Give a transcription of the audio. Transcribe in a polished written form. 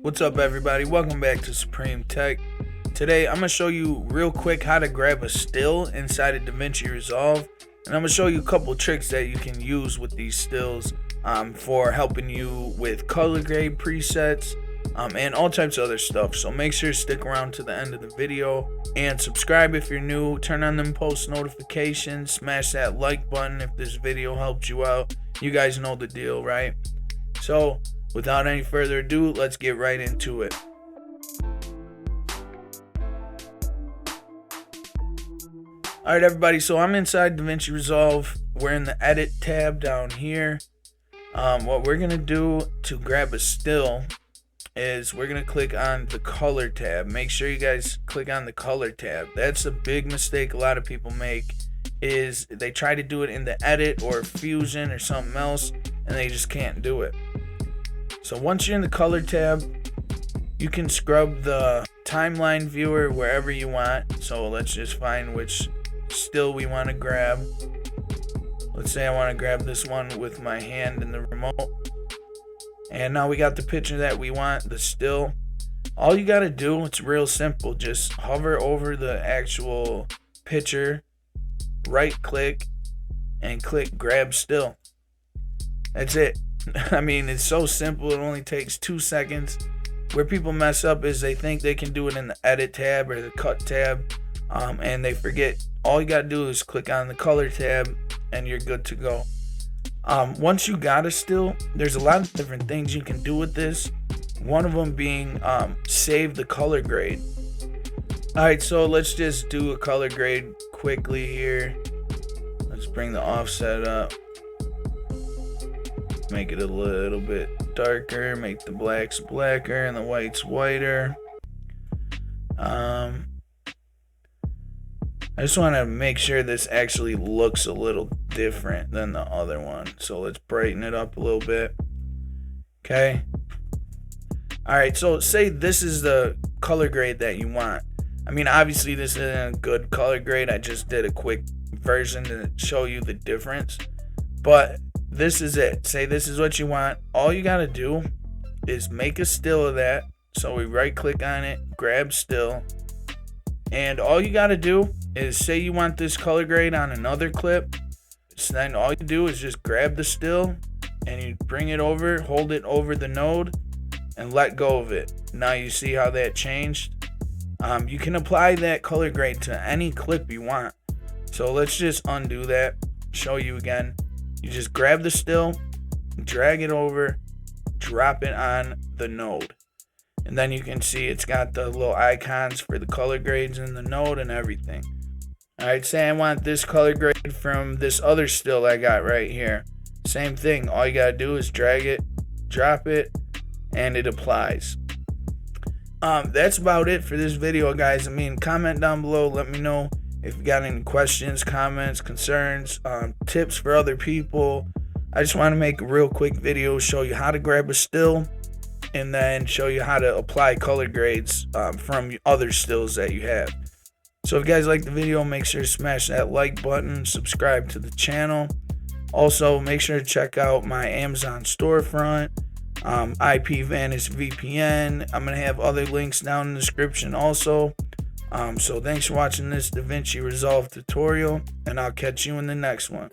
What's up, everybody? Welcome back to Supreme Tech. Today I'm going to show you real quick how to grab a still inside of Davinci Resolve, and I'm going to show you a couple tricks that you can use with these stills for helping you with color grade presets and all types of other stuff. So make sure to stick around to the end of the video and subscribe if you're new. Turn on them post notifications, smash that like button if this video helped you out. You guys know the deal, right? So without any further ado, let's get right into it. Alright everybody, so I'm inside Davinci Resolve. We're in the edit tab down here. What we're going to do to grab a still is we're going to click on the color tab. Make sure you guys click on the color tab. That's a big mistake a lot of people make, is they try to do it in the edit or fusion or something else and they just can't do it. So once you're in the color tab, you can scrub the timeline viewer wherever you want. So let's just find which still we want to grab. Let's say I want to grab this one with my hand in the remote. And now we got the picture that we want, the still. All you got to do, it's real simple. Just hover over the actual picture, right click, and click grab still. That's it. I mean, it's so simple. It only takes 2 seconds. Where people mess up is they think they can do it in the edit tab or the cut tab, and they forget all you gotta do is click on the color tab and you're good to go. Once you got a still, there's a lot of different things you can do with this. One of them being save the color grade. Alright, so let's just do a color grade quickly here. Let's bring the offset up. Make it a little bit darker, make the blacks blacker and the whites whiter. I just want to make sure this actually looks a little different than the other one. So let's brighten it up a little bit. Okay. Alright, so say this is the color grade that you want. I mean, obviously this isn't a good color grade. I just did a quick version to show you the difference. But this is it. Say this is what you want. All you got to do is make a still of that. So we right click on it, grab still. And all you got to do is say you want this color grade on another clip. So then all you do is just grab the still and you bring it over, hold it over the node and let go of it. Now you see how that changed. You can apply that color grade to any clip you want. So let's just undo that, show you again. You just grab the still, drag it over, drop it on the node. And then you can see it's got the little icons for the color grades in the node and everything. Alright, say I want this color grade from this other still I got right here. Same thing, all you gotta do is drag it, drop it, and it applies. That's about it for this video, guys. I mean, comment down below, let me know if you got any questions, comments, concerns, tips for other people. I just want to make a real quick video, show you how to grab a still, and then show you how to apply color grades from other stills that you have. So if you guys like the video, make sure to smash that like button, subscribe to the channel. Also, make sure to check out my Amazon storefront, IPVanish VPN. I'm going to have other links down in the description also. So thanks for watching this Davinci Resolve tutorial, and I'll catch you in the next one.